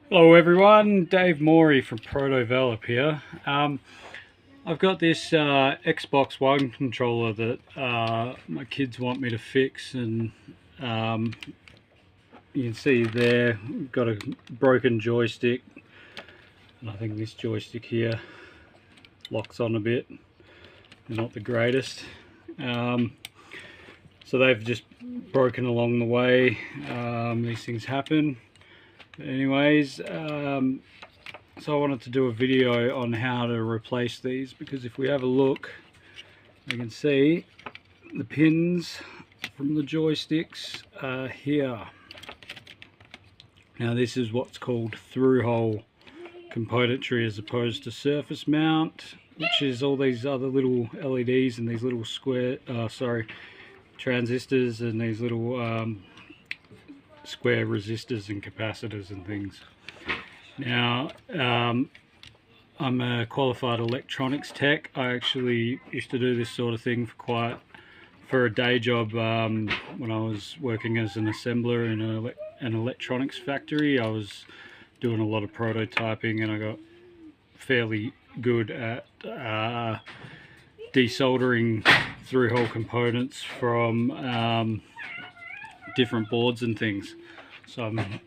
Hello everyone, Dave Morey from Protovelop here. I've got this Xbox One controller that my kids want me to fix, and you can see there we've got a broken joystick, and I think this joystick here locks on a bit, not the greatest. So they've just broken along the way. These things happen. But anyways, so I wanted to do a video on how to replace these, because if we have a look, you can see the pins from the joysticks are here. Now this is what's called through-hole componentry as opposed to surface mount, which is all these other little LEDs and these little square, transistors, and these little square resistors and capacitors and things. Now, I'm a qualified electronics tech. I actually used to do this sort of thing for a day job when I was working as an assembler in an electronics factory. I was doing a lot of prototyping, and I got fairly good at desoldering through-hole components from different boards and things. So I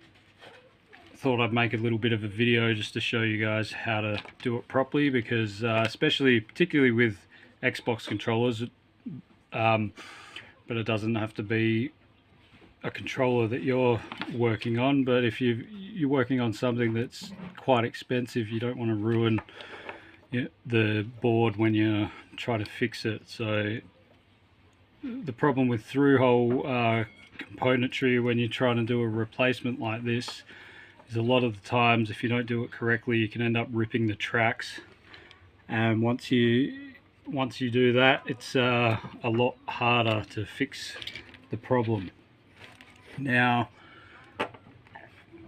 thought I'd make a little bit of a video just to show you guys how to do it properly, because particularly with Xbox controllers, but it doesn't have to be a controller that you're working on. But if you're working on something that's quite expensive, you don't want to ruin the board when you try to fix it. So the problem with through-hole componentry when you're trying to do a replacement like this is a lot of the times, if you don't do it correctly, you can end up ripping the tracks. And once you do that, it's a lot harder to fix the problem. Now,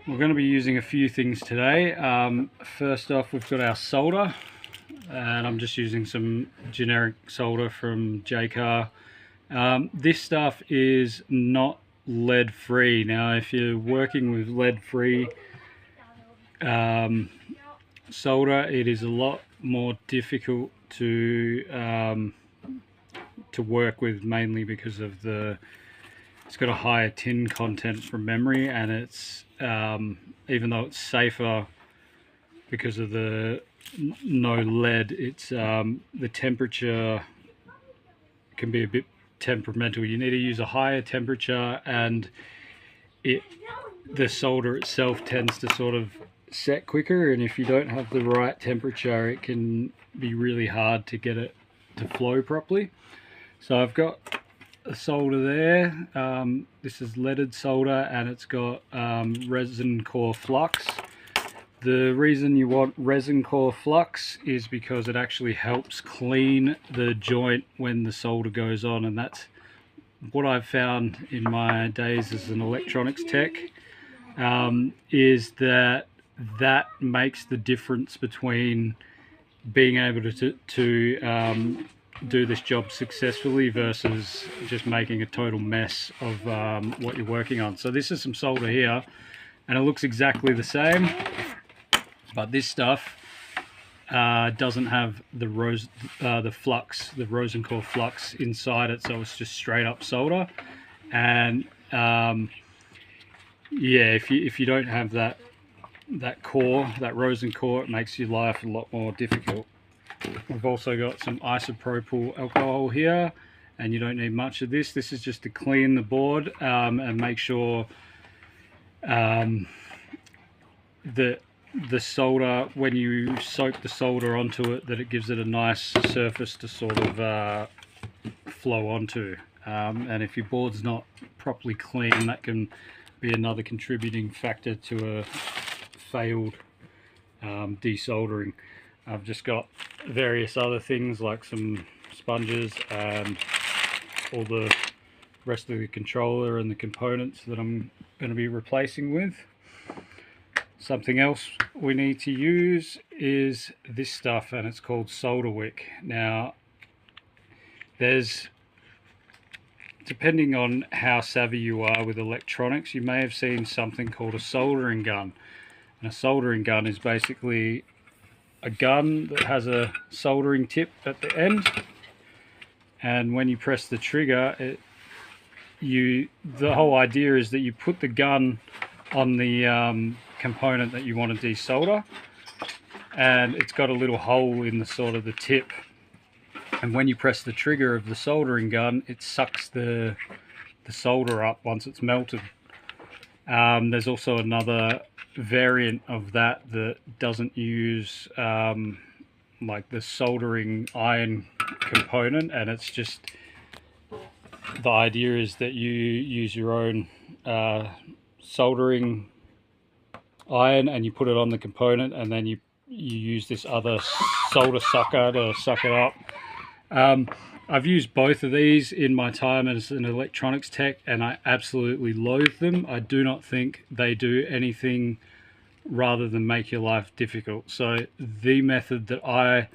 we're going to be using a few things today. First off, we've got our solder, and I'm just using some generic solder from JCar. This stuff is not lead free. Now, if you're working with lead free solder, it is a lot more difficult to work with, mainly because of it's got a higher tin content from memory, and it's even though it's safer because of the no lead, it's the temperature can be a bit temperamental. You need to use a higher temperature, and the solder itself tends to sort of set quicker, and if you don't have the right temperature, it can be really hard to get it to flow properly. So I've got a solder there. This is leaded solder, and it's got resin core flux. The reason you want resin core flux is because it actually helps clean the joint when the solder goes on, and that's what I've found in my days as an electronics tech, is that makes the difference between being able to do this job successfully versus just making a total mess of what you're working on. So this is some solder here, and it looks exactly the same, but this stuff doesn't have the resin core flux inside it, so it's just straight up solder. And yeah, if you don't have that resin core, it makes your life a lot more difficult. We've also got some isopropyl alcohol here, and you don't need much of this. This is just to clean the board and make sure that the solder, when you soak the solder onto it, that it gives it a nice surface to sort of flow onto. And if your board's not properly clean, that can be another contributing factor to a failed desoldering. I've just got various other things like some sponges and all the rest of the controller and the components that I'm going to be replacing with. Something else we need to use is this stuff, and it's called solder wick. Now, depending on how savvy you are with electronics, you may have seen something called a soldering gun. And a soldering gun is basically a gun that has a soldering tip at the end, and when you press the trigger, the whole idea is that you put the gun on the component that you want to desolder, and it's got a little hole in the sort of the tip, and when you press the trigger of the soldering gun, it sucks the solder up once it's melted. There's also another variant of that doesn't use like the soldering iron component, and it's just, the idea is that you use your own soldering iron and you put it on the component, and then you use this other solder sucker to suck it up. I've used both of these in my time as an electronics tech, and I absolutely loathe them. I do not think they do anything rather than make your life difficult. So the method that I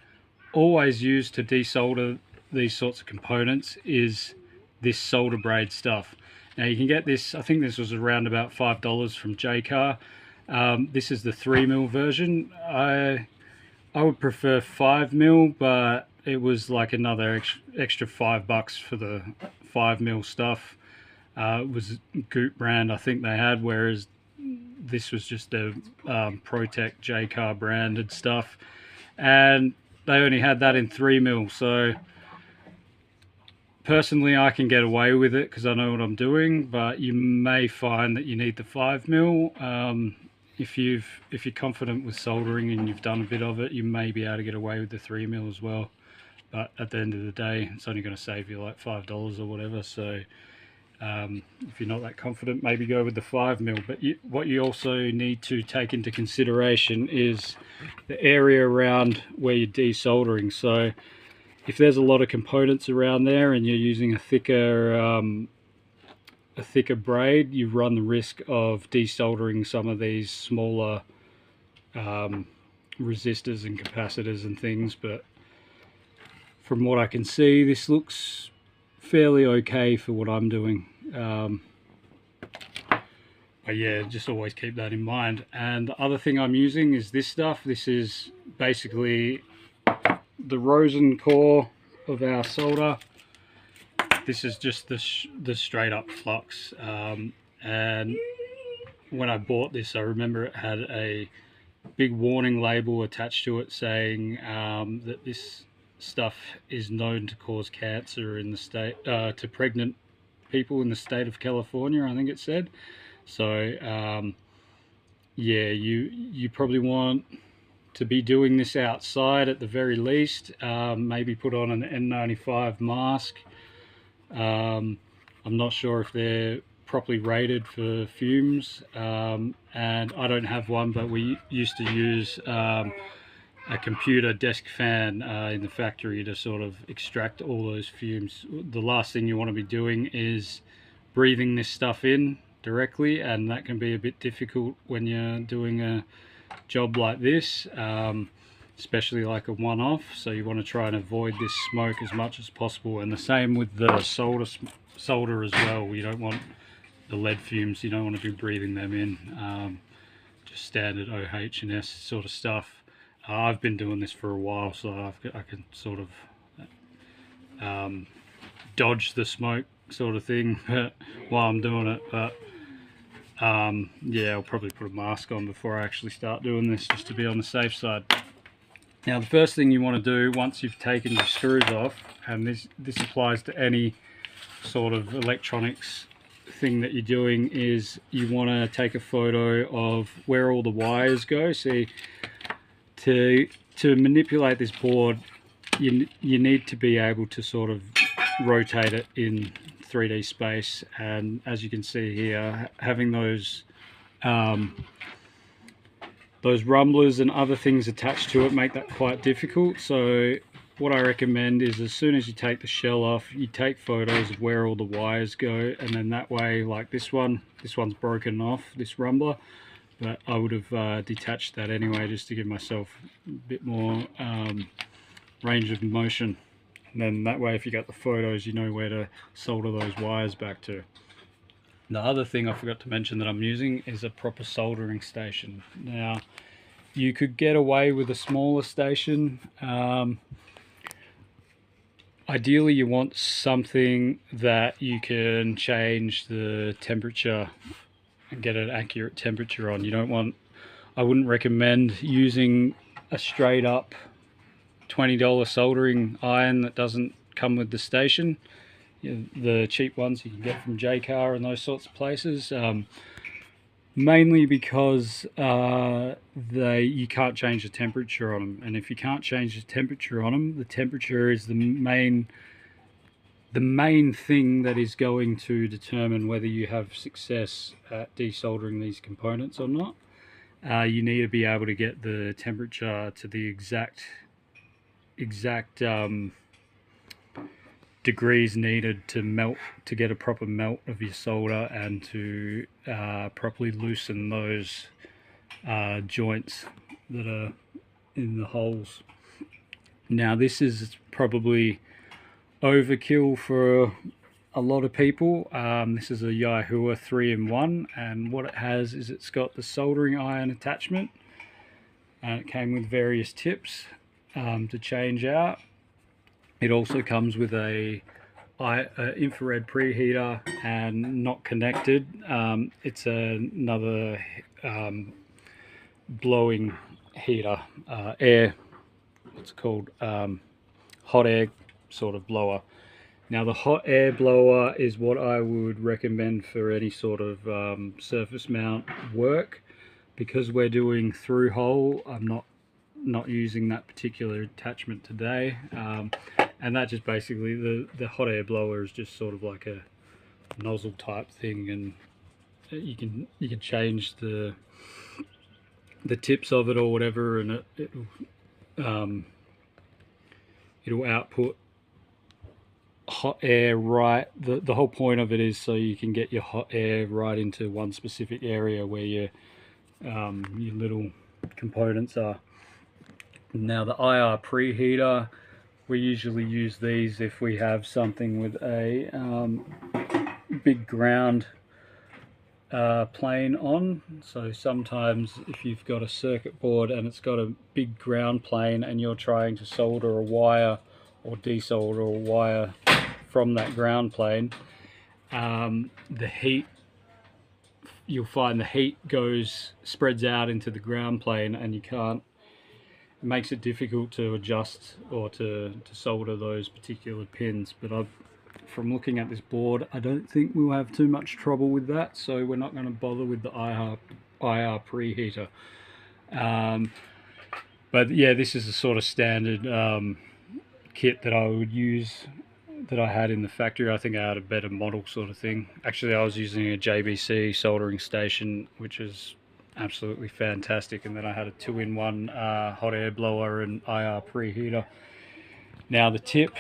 always use to desolder these sorts of components is this solder braid stuff. Now you can get this, I think this was around about $5 from JCar. This is the 3mm version. I would prefer 5mm, but it was like another extra $5 for the 5mm stuff. It was Goop brand I think they had, whereas this was just a ProTech JCar branded stuff, and they only had that in 3mm. So personally I can get away with it because I know what I'm doing, but you may find that you need the 5mm. If you're confident with soldering and you've done a bit of it, you may be able to get away with the 3mm as well. But at the end of the day, it's only going to save you like $5 or whatever. So if you're not that confident, maybe go with the 5mm. But what you also need to take into consideration is the area around where you're desoldering. So if there's a lot of components around there and you're using a thicker braid, you run the risk of desoldering some of these smaller resistors and capacitors and things. But from what I can see, this looks fairly okay for what I'm doing. But yeah, just always keep that in mind. And the other thing I'm using is this stuff. This is basically the rosin core of our solder. This is just the straight up flux. And when I bought this, I remember it had a big warning label attached to it saying that this stuff is known to cause cancer in the state, to pregnant people in the state of California, I think it said. So yeah, you probably want to be doing this outside at the very least. Maybe put on an N95 mask. I'm not sure if they're properly rated for fumes, and I don't have one, but we used to use a computer desk fan in the factory to sort of extract all those fumes. The last thing you want to be doing is breathing this stuff in directly, and that can be a bit difficult when you're doing a job like this, especially like a one-off. So you want to try and avoid this smoke as much as possible, and the same with the solder as well. You don't want the lead fumes, you don't want to be breathing them in. Just standard OH&S sort of stuff. I've been doing this for a while, so I can sort of dodge the smoke sort of thing while I'm doing it. But yeah, I'll probably put a mask on before I actually start doing this, just to be on the safe side. Now the first thing you want to do once you've taken your screws off, and this applies to any sort of electronics thing that you're doing, is you want to take a photo of where all the wires go. See, to manipulate this board, you need to be able to sort of rotate it in 3D space, and as you can see here, having those rumblers and other things attached to it make that quite difficult. So what I recommend is, as soon as you take the shell off, you take photos of where all the wires go, and then that way, like this one's broken off, this rumbler, but I would have detached that anyway, just to give myself a bit more range of motion. And then that way, if you got the photos, you know where to solder those wires back to. The other thing I forgot to mention that I'm using is a proper soldering station. Now, you could get away with a smaller station. Ideally, you want something that you can change the temperature and get an accurate temperature on. You don't want, I wouldn't recommend using a straight up $20 soldering iron that doesn't come with the station. The cheap ones you can get from JCar and those sorts of places. Mainly because you can't change the temperature on them, and if you can't change the temperature on them, the temperature is the main thing that is going to determine whether you have success at desoldering these components or not. You need to be able to get the temperature to the exact degrees needed to melt, to get a proper melt of your solder and to properly loosen those joints that are in the holes. Now, this is probably overkill for a lot of people. This is a Yahoo 3-in-1, and what it has is it's got the soldering iron attachment, and it came with various tips to change out. It also comes with a infrared preheater and not connected. It's another blowing heater, air, what's it called, hot air sort of blower. Now, the hot air blower is what I would recommend for any sort of surface mount work. Because we're doing through hole, I'm not using that particular attachment today. And that just basically, the hot air blower is just sort of like a nozzle type thing, and you can change the tips of it or whatever, and it'll output hot air right. The whole point of it is so you can get your hot air right into one specific area where your little components are. Now, the IR preheater, we usually use these if we have something with a big ground plane on. So sometimes if you've got a circuit board and it's got a big ground plane and you're trying to solder a wire or desolder a wire from that ground plane, the heat, you'll find the heat spreads out into the ground plane, and you can't, it makes it difficult to adjust or to solder those particular pins. But from looking at this board, I don't think we'll have too much trouble with that, so we're not going to bother with the IR preheater. But yeah, this is a sort of standard kit that I would use, that I had in the factory. I think I had a better model sort of thing. Actually, I was using a JBC soldering station, which is absolutely fantastic, and then I had a 2-in-1 hot air blower and IR preheater. Now, the tip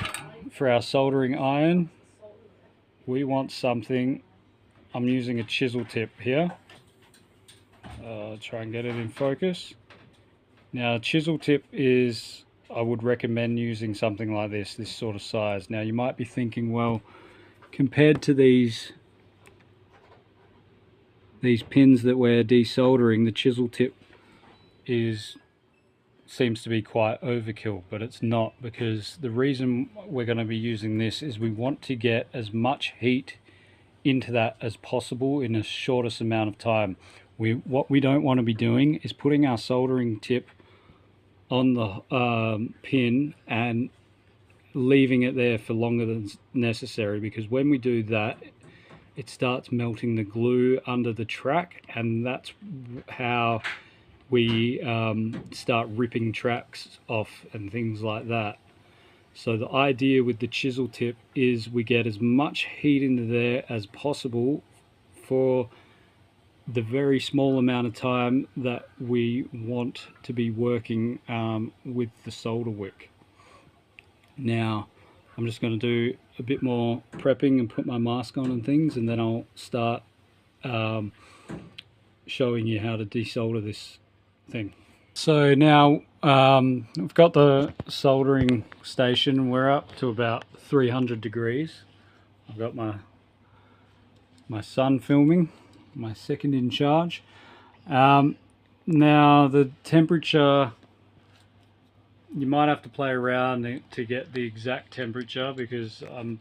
for our soldering iron, we want something, I'm using a chisel tip here. Try and get it in focus. Now, chisel tip is, I would recommend using something like this sort of size. Now, you might be thinking, well, compared to these pins that we're desoldering, the chisel tip seems to be quite overkill, but it's not, because the reason we're going to be using this is we want to get as much heat into that as possible in the shortest amount of time. What we don't want to be doing is putting our soldering tip on the pin and leaving it there for longer than necessary, because when we do that, it starts melting the glue under the track, and that's how we start ripping tracks off and things like that. So the idea with the chisel tip is we get as much heat into there as possible for the very small amount of time that we want to be working with the solder wick. Now, I'm just going to do a bit more prepping and put my mask on and things, and then I'll start showing you how to desolder this thing. So now I've got the soldering station. We're up to about 300 degrees. I've got my my son filming, my second in charge. Now the temperature, you might have to play around to get the exact temperature, because I'm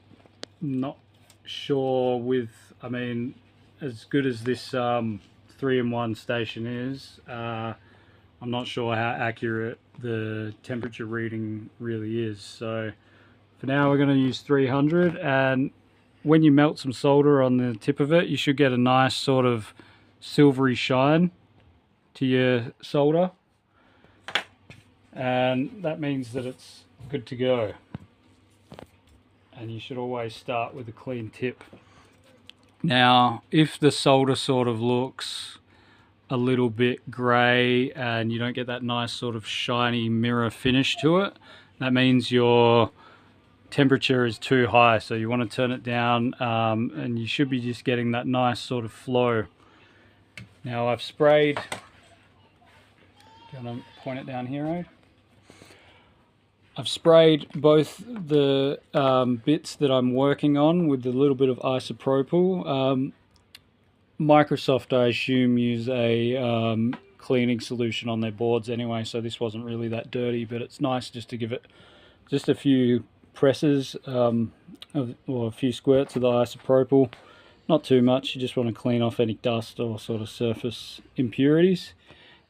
not sure with, I mean, as good as this 3-in-1 station is, I'm not sure how accurate the temperature reading really is. So for now we're going to use 300, and when you melt some solder on the tip of it, you should get a nice sort of silvery shine to your solder, and that means that it's good to go. And you should always start with a clean tip. Now if the solder sort of looks a little bit grey and you don't get that nice sort of shiny mirror finish to it, that means your temperature is too high, so you want to turn it down, and you should be just getting that nice sort of flow. Now I've sprayed, do you want to point it down here, Ade? I've sprayed both the bits that I'm working on with a little bit of isopropyl. Microsoft, I assume, use a cleaning solution on their boards anyway, so this wasn't really that dirty, but it's nice just to give it just a few presses, or a few squirts of the isopropyl. Not too much, you just want to clean off any dust or sort of surface impurities.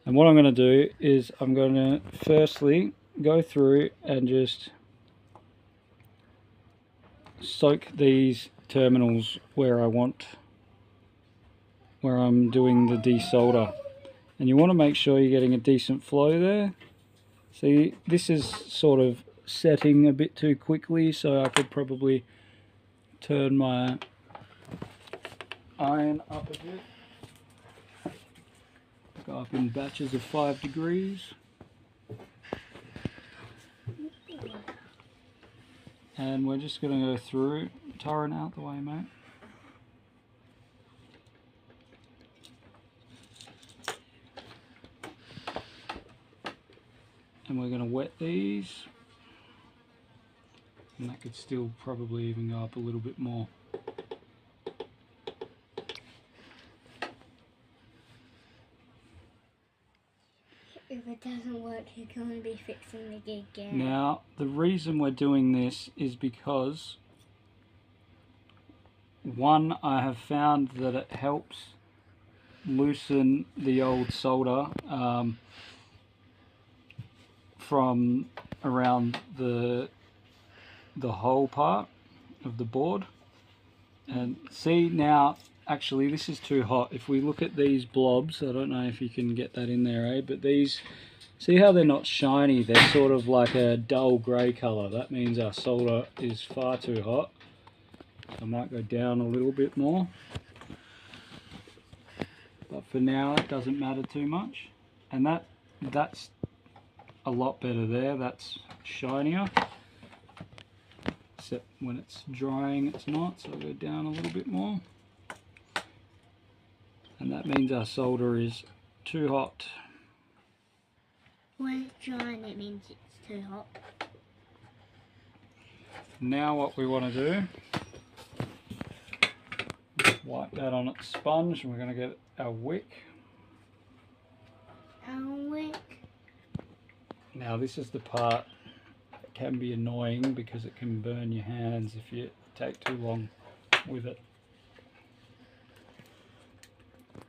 And what I'm going to do is I'm going to firstly go through and just soak these terminals where I'm doing the desolder, and you want to make sure you're getting a decent flow there. See, this is sort of setting a bit too quickly, so I could probably turn my iron up a bit, go up in batches of 5 degrees, and we're just going to go through. Torrent out the way, mate. And we're going to wet these, and that could still probably even go up a little bit more. If it doesn't work, you're going to be fixing the gig again. Now the reason we're doing this is because, one, I have found that it helps loosen the old solder from around the hole part of the board. And see, now actually this is too hot. If we look at these blobs, I don't know if you can get that in there, eh? But these, see how they're not shiny, they're sort of like a dull grey colour. That means our solder is far too hot. I might go down a little bit more, but for now it doesn't matter too much. And that's a lot better there, that's shinier. Except when it's drying it's not, so I'll go down a little bit more. And that means our solder is too hot. When it's drying, it means it's too hot. Now what we want to do is wipe that on its sponge, and we're going to get our wick. Our wick. Now this is the part that can be annoying because it can burn your hands if you take too long with it.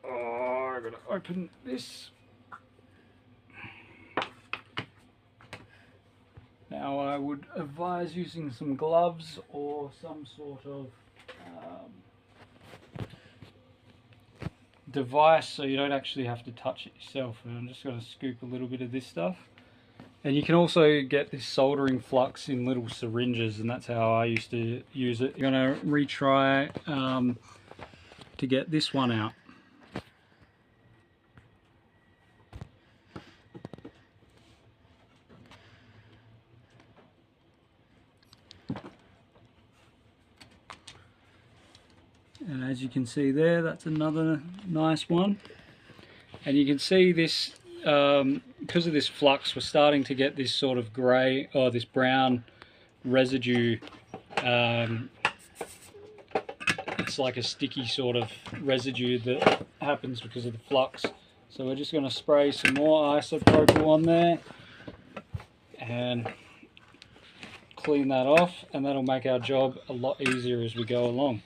Oh, I've got to open this. Now I would advise using some gloves or some sort of device so you don't actually have to touch it yourself. And I'm just going to scoop a little bit of this stuff. And you can also get this soldering flux in little syringes, and that's how I used to use it. You're going to retry to get this one out. And as you can see there, that's another nice one. And you can see this, because of this flux, we're starting to get this sort of grey, or this brown residue it's like a sticky sort of residue that happens because of the flux. So we're just going to spray some more isopropyl on there and clean that off, and that'll make our job a lot easier as we go along.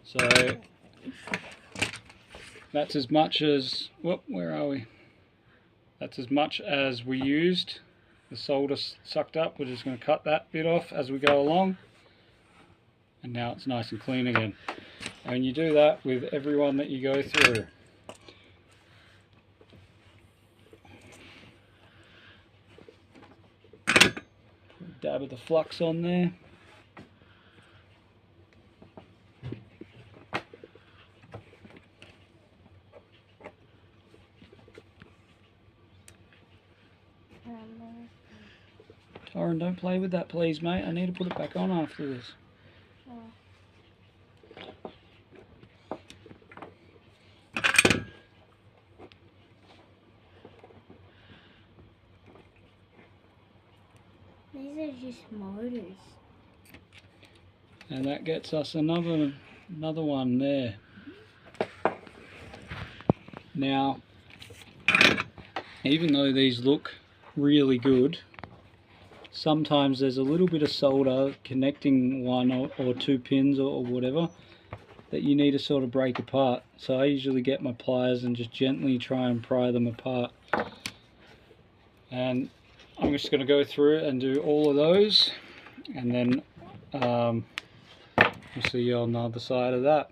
So that's as much as, whoop, where are we? That's as much as we used. The solder sucked up. We're just going to cut that bit off as we go along. And now it's nice and clean again. And you do that with every one that you go through. Dab of the flux on there. Tyron, don't play with that please, mate. I need to put it back on after this. These are just motors. And that gets us another one there. Now, even though these look really good, sometimes there's a little bit of solder connecting one or two pins or whatever that you need to sort of break apart. So I usually get my pliers and just gently try and pry them apart. And I'm just going to go through and do all of those, and then we'll see you on the other side of that.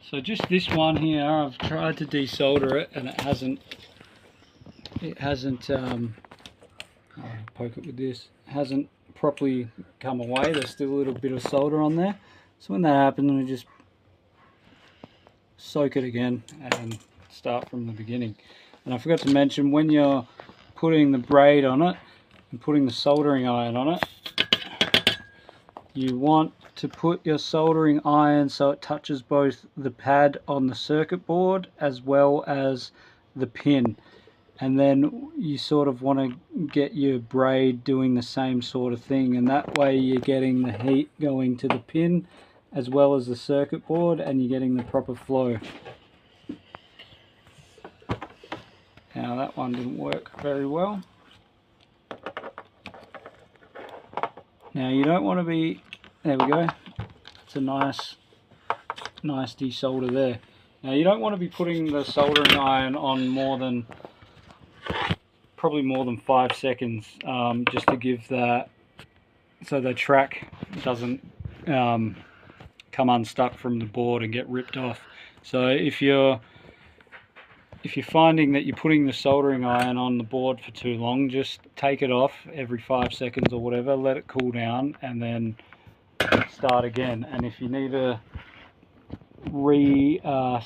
So just this one here, I've tried to desolder it and it hasn't I'll poke it with this, hasn't properly come away. There's still a little bit of solder on there. So when that happens, we just soak it again and start from the beginning. And I forgot to mention, when you're putting the braid on it and putting the soldering iron on it, you want to put your soldering iron so it touches both the pad on the circuit board as well as the pin. And then you sort of want to get your braid doing the same sort of thing, and that way you're getting the heat going to the pin as well as the circuit board, and you're getting the proper flow. Now that one didn't work very well. Now you don't want to be, there we go, it's a nice desolder there. Now you don't want to be putting the soldering iron on probably more than 5 seconds, just to give that, so the track doesn't come unstuck from the board and get ripped off. So if you're finding that you're putting the soldering iron on the board for too long, just take it off every 5 seconds or whatever, let it cool down, and then start again. And if you need to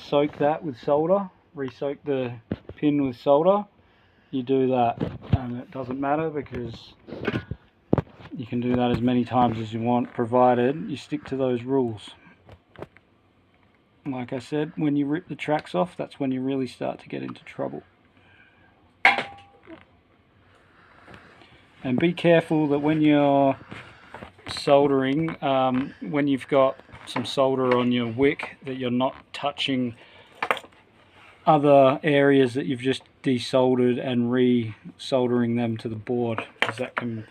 soak that with solder, re-soak the pin with solder, you do that, and it doesn't matter because you can do that as many times as you want, provided you stick to those rules. Like I said, when you rip the tracks off, that's when you really start to get into trouble. And be careful that when you're soldering, when you've got some solder on your wick, that you're not touching other areas that you've just desoldered and re-soldering them to the board, because that can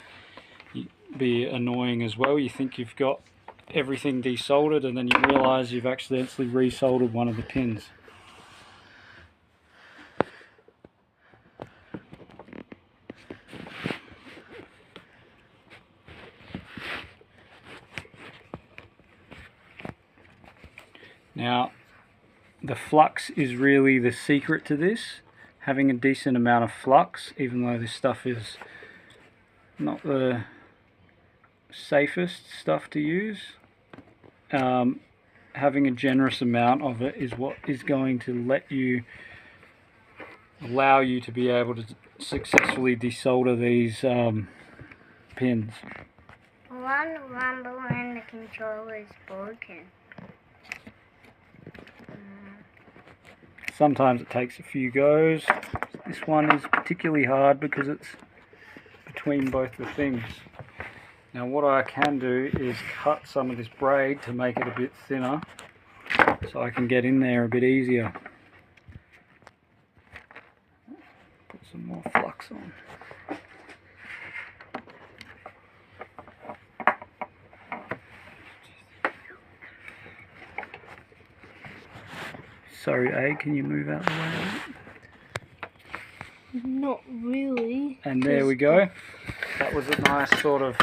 be annoying as well. You think you've got everything desoldered and then you realize you've accidentally resoldered one of the pins. Now, the flux is really the secret to this. Having a decent amount of flux, even though this stuff is not the safest stuff to use, having a generous amount of it is what is going to allow you to be able to successfully desolder these pins. One rumble and the controller is broken. Sometimes it takes a few goes. This one is particularly hard because it's between both the things. Now what I can do is cut some of this braid to make it a bit thinner so I can get in there a bit easier. Put some more flux on. Sorry, A, can you move out of the way? Not really. And there we go. That was a nice sort of,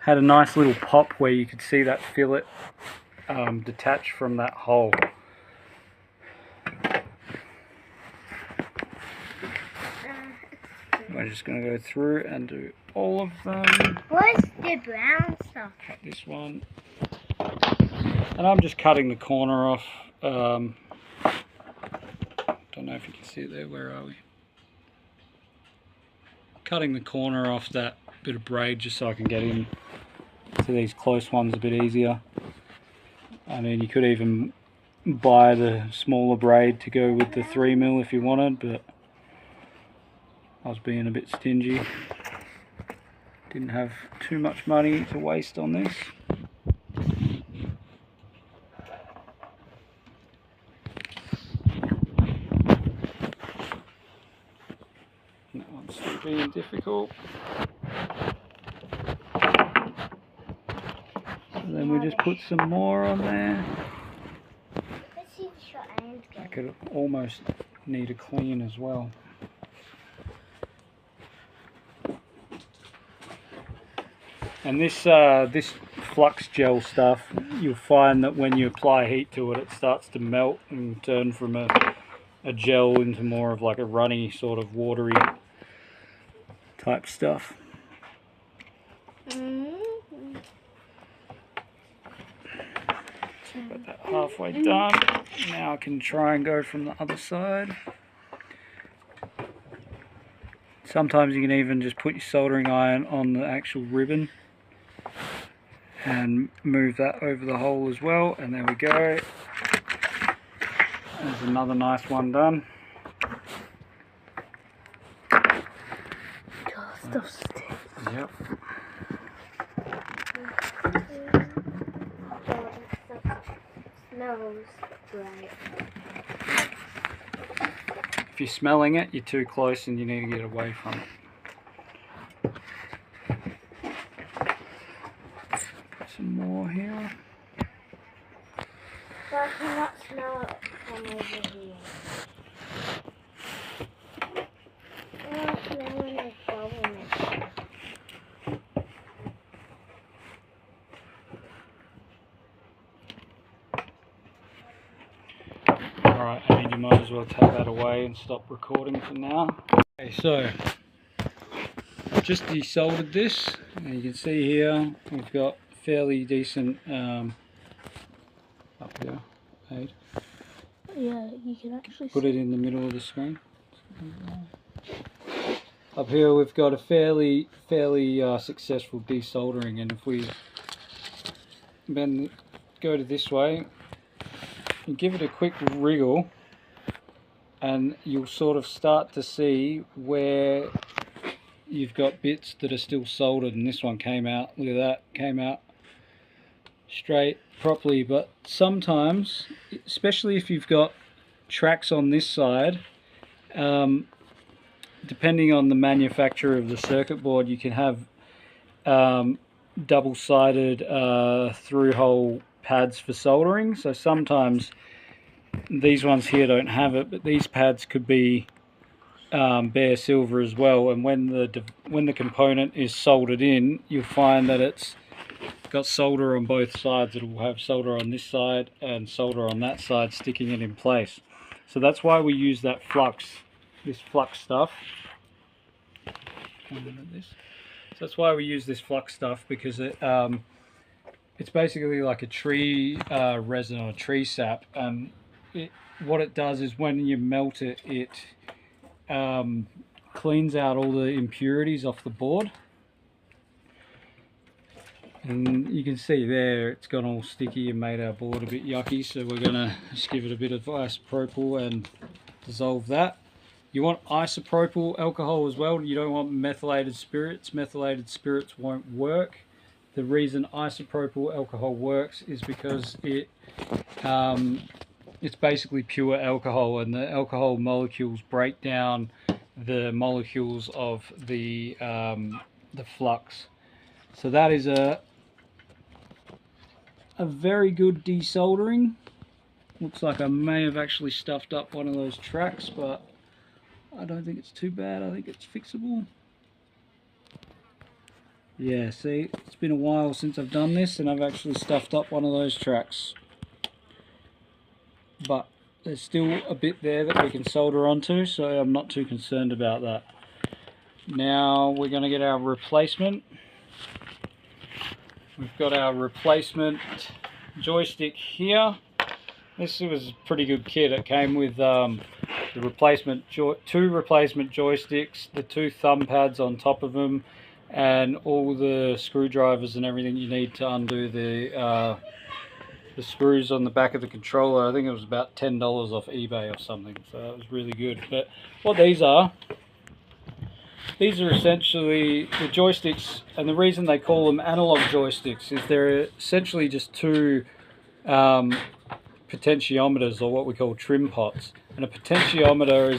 had a nice little pop where you could see that fillet detach from that hole. I'm just going to go through and do all of them. What's the brown stuff? Cut this one. And I'm just cutting the corner off. Don't know if you can see it there. Where are we? Cutting the corner off that bit of braid just so I can get in to these close ones a bit easier. I mean, you could even buy the smaller braid to go with the 3mm if you wanted, but I was being a bit stingy. Didn't have too much money to waste on this. That one's still being difficult. And then we just put some more on there. Let's see the short end go. I could almost need a clean as well. And this this flux gel stuff, you'll find that when you apply heat to it, it starts to melt and turn from a gel into more of like a runny sort of watery type stuff. Got that halfway done. Now I can try and go from the other side. Sometimes you can even just put your soldering iron on the actual ribbon and move that over the hole as well, and there we go. There's another nice one done. Stuff sticks. Yep. Smells great. If you're smelling it, you're too close and you need to get away from it. Put some more here. But I cannot smell it from over here. I'm smelling it going. Alright, I mean, you might as well take that away and stop recording for now. Okay, so I've just desoldered this, and you can see here we've got fairly decent up here. Aid. Yeah, you can actually Put it in the middle of the screen. Up here we've got a fairly successful desoldering, and if we then go to this way, you give it a quick wriggle and you'll sort of start to see where you've got bits that are still soldered, and this one came out, look at that, came out straight properly. But sometimes, especially if you've got tracks on this side, depending on the manufacturer of the circuit board, you can have double-sided through-hole pads for soldering. So sometimes these ones here don't have it, but these pads could be bare silver as well, and when the component is soldered in, you'll find that it's got solder on both sides. It will have solder on this side and solder on that side, sticking it in place. So that's why we use that this flux stuff. So that's why we use this flux stuff, because it's basically like a tree resin or tree sap, and what it does is when you melt it, it cleans out all the impurities off the board. And you can see there it's gone all sticky and made our board a bit yucky, so we're going to just give it a bit of isopropyl and dissolve that. You want isopropyl alcohol as well. You don't want methylated spirits. Methylated spirits won't work. The reason isopropyl alcohol works is because it's basically pure alcohol, and the alcohol molecules break down the molecules of the flux. So that is a very good desoldering. Looks like I may have actually stuffed up one of those tracks, but I don't think it's too bad. I think it's fixable. Yeah, see, it's been a while since I've done this, and I've actually stuffed up one of those tracks. But there's still a bit there that we can solder onto, so I'm not too concerned about that. Now we're going to get our replacement. We've got our replacement joystick here. This was a pretty good kit. It came with the two replacement joysticks, the 2 thumb pads on top of them, and all the screwdrivers and everything you need to undo the screws on the back of the controller. I think it was about $10 off eBay or something, so that was really good. But what these are essentially the joysticks, and the reason they call them analog joysticks is they're essentially just 2 potentiometers, or what we call trim pots. And a potentiometer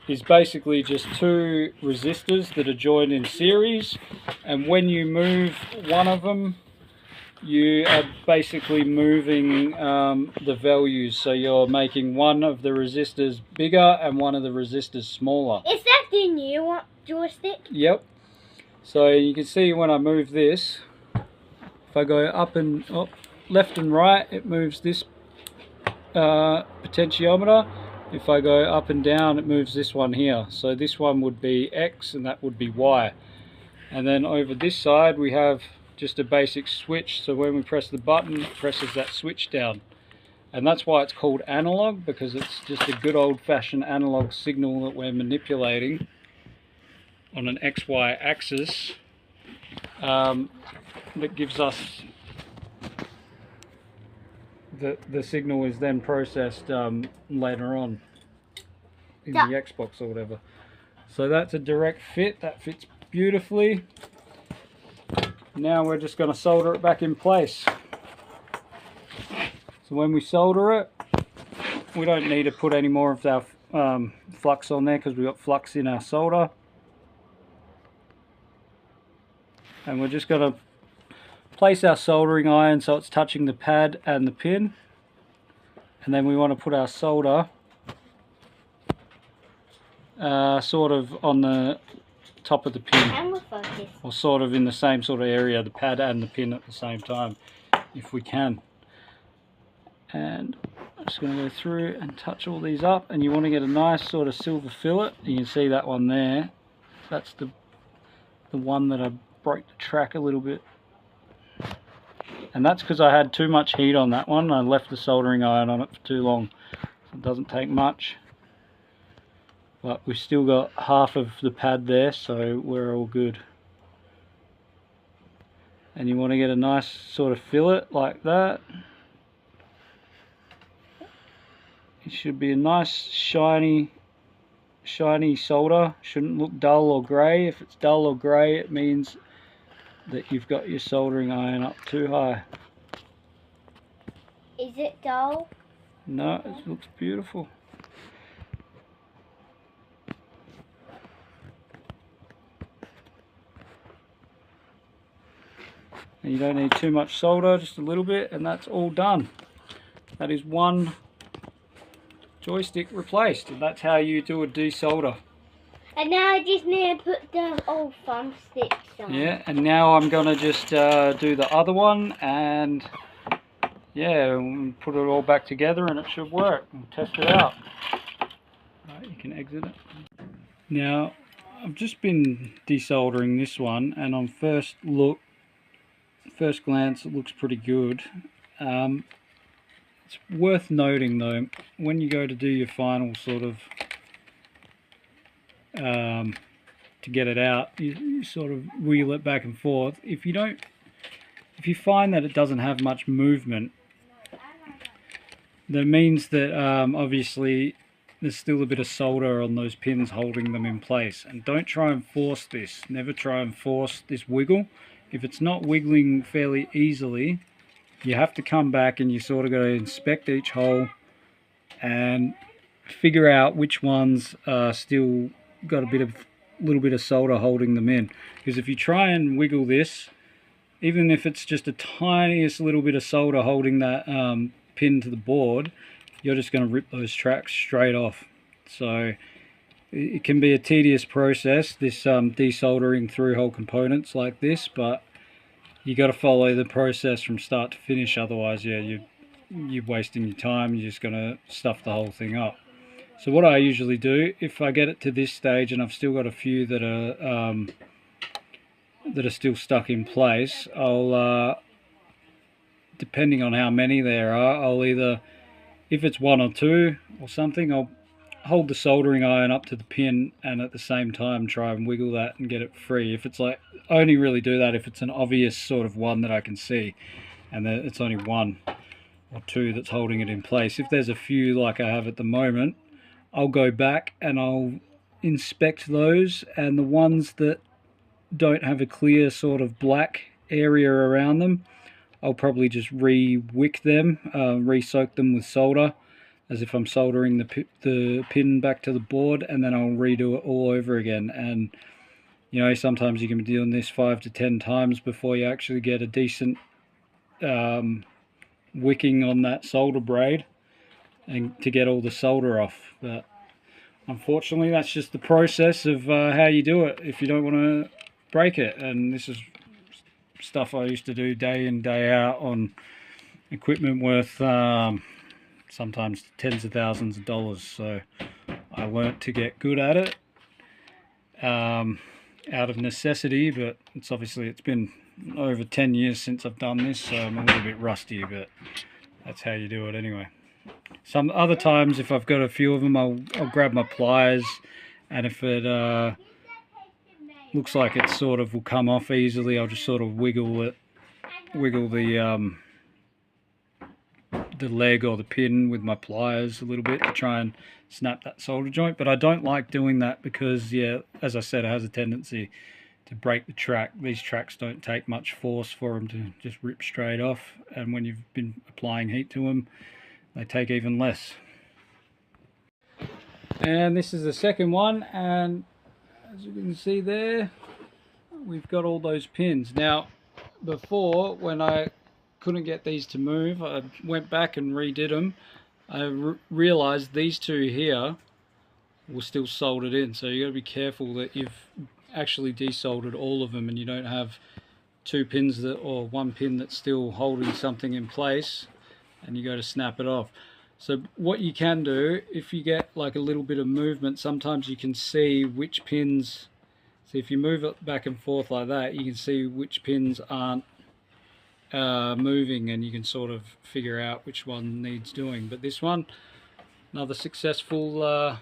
is basically just 2 resistors that are joined in series, and when you move one of them, you are basically moving the values, so you're making one of the resistors bigger and one of the resistors smaller. Is that the new joystick? Yep. So you can see when I move this, if I go up and left and right, it moves this potentiometer. If I go up and down, it moves this one here. So this one would be X and that would be Y. And then over this side we have just a basic switch, so when we press the button, it presses that switch down. And that's why it's called analog, because it's just a good old-fashioned analog signal that we're manipulating on an XY axis that gives us the signal is then processed later on in the Xbox or whatever. So that's a direct fit, that fits beautifully. Now we're just going to solder it back in place. So when we solder it, we don't need to put any more of our flux on there because we've got flux in our solder. And we're just going to place our soldering iron so it's touching the pad and the pin. And then we want to put our solder sort of on the top of the pin, or sort of in the same sort of area, the pad and the pin at the same time, if we can. And I'm just going to go through and touch all these up, and you want to get a nice sort of silver fillet. You can see that one there. That's the one that I broke the track a little bit, and that's because I had too much heat on that one. I left the soldering iron on it for too long. It doesn't take much. But we've still got half of the pad there, so we're all good. And you want to get a nice sort of fillet like that. It should be a nice shiny solder. Shouldn't look dull or grey. If it's dull or grey, it means that you've got your soldering iron up too high. Is it dull? No, it looks beautiful. And you don't need too much solder, just a little bit, and that's all done. That is one joystick replaced, and that's how you do a desolder. And now I just need to put the old thumb sticks on. Yeah, and now I'm going to just do the other one, and yeah, we'll put it all back together and it should work. We'll test it out. Right, you can exit it. Now, I've just been desoldering this one, and on first glance it looks pretty good. It's worth noting though, when you go to do your final sort of to get it out, you sort of wheel it back and forth. If you find that it doesn't have much movement, that means that obviously there's still a bit of solder on those pins holding them in place. And don't try and force this. Never try and force this wiggle. If it's not wiggling fairly easily, you have to come back and you sort of got to inspect each hole and figure out which ones are still got a little bit of solder holding them in. Because if you try and wiggle this, even if it's just a tiniest little bit of solder holding that pin to the board, you're just going to rip those tracks straight off. So it can be a tedious process, this desoldering through hole components like this, but you got to follow the process from start to finish. Otherwise, yeah, you're wasting your time. You're just going to stuff the whole thing up. So what I usually do, if I get it to this stage and I've still got a few that are still stuck in place, I'll depending on how many there are, I'll either, if it's one or two or something, I'll hold the soldering iron up to the pin and at the same time try and wiggle that and get it free. If it's like, I only really do that if it's an obvious sort of one that I can see and that it's only one or two that's holding it in place. If there's a few like I have at the moment, I'll go back and I'll inspect those, and the ones that don't have a clear sort of black area around them, I'll probably just re-wick them, re-soak them with solder as if I'm soldering the pin back to the board, and then I'll redo it all over again. And you know, sometimes you can be doing this 5 to 10 times before you actually get a decent wicking on that solder braid and to get all the solder off. But unfortunately, that's just the process of how you do it if you don't want to break it. And this is stuff I used to do day in, day out on equipment worth sometimes tens of thousands of dollars. So I learnt to get good at it out of necessity, but it's been over 10 years since I've done this, so I'm a little bit rusty, but that's how you do it anyway. Some other times, if I've got a few of them, I'll grab my pliers, and if it looks like it sort of will come off easily, I'll just sort of wiggle the leg or the pin with my pliers a little bit to try and snap that solder joint. But I don't like doing that because, yeah, as I said, it has a tendency to break the track. These tracks don't take much force for them to just rip straight off, and when you've been applying heat to them, they take even less. And this is the second one, and as you can see there, we've got all those pins. Now, before, when I couldn't get these to move, I went back and redid them. I realized these two here were still soldered in, so you got to be careful that you've actually desoldered all of them and you don't have two pins or one pin that's still holding something in place and you go to snap it off. So what you can do, if you get like a little bit of movement, sometimes you can see which pins, so if you move it back and forth like that, you can see which pins aren't moving, and you can sort of figure out which one needs doing. But this one, another successful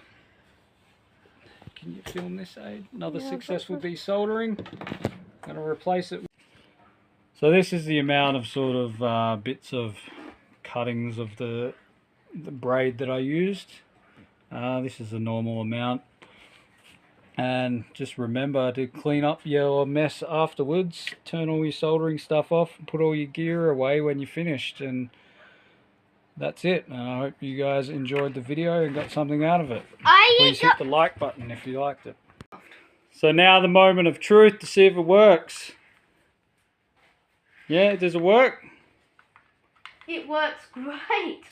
can you film this, Aid? Another successful desoldering. I'm going to replace it. So this is the amount of sort of bits of cuttings of the braid that I used. This is a normal amount. And just remember to clean up your mess afterwards. Turn all your soldering stuff off and put all your gear away when you're finished. And that's it. And I hope you guys enjoyed the video and got something out of it. Please hit the like button if you liked it. So now the moment of truth to see if it works. Yeah, does it work? It works great.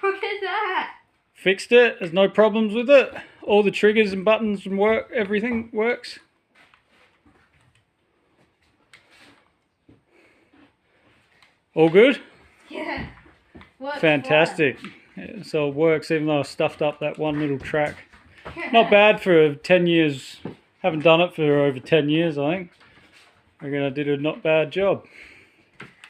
Look at that. Fixed it. There's no problems with it. All the triggers and buttons and everything works. All good? Yeah. Works. Fantastic. Yeah, so it works even though I stuffed up that one little track. Not bad for 10 years. Haven't done it for over 10 years, I think. I reckon I did a not bad job.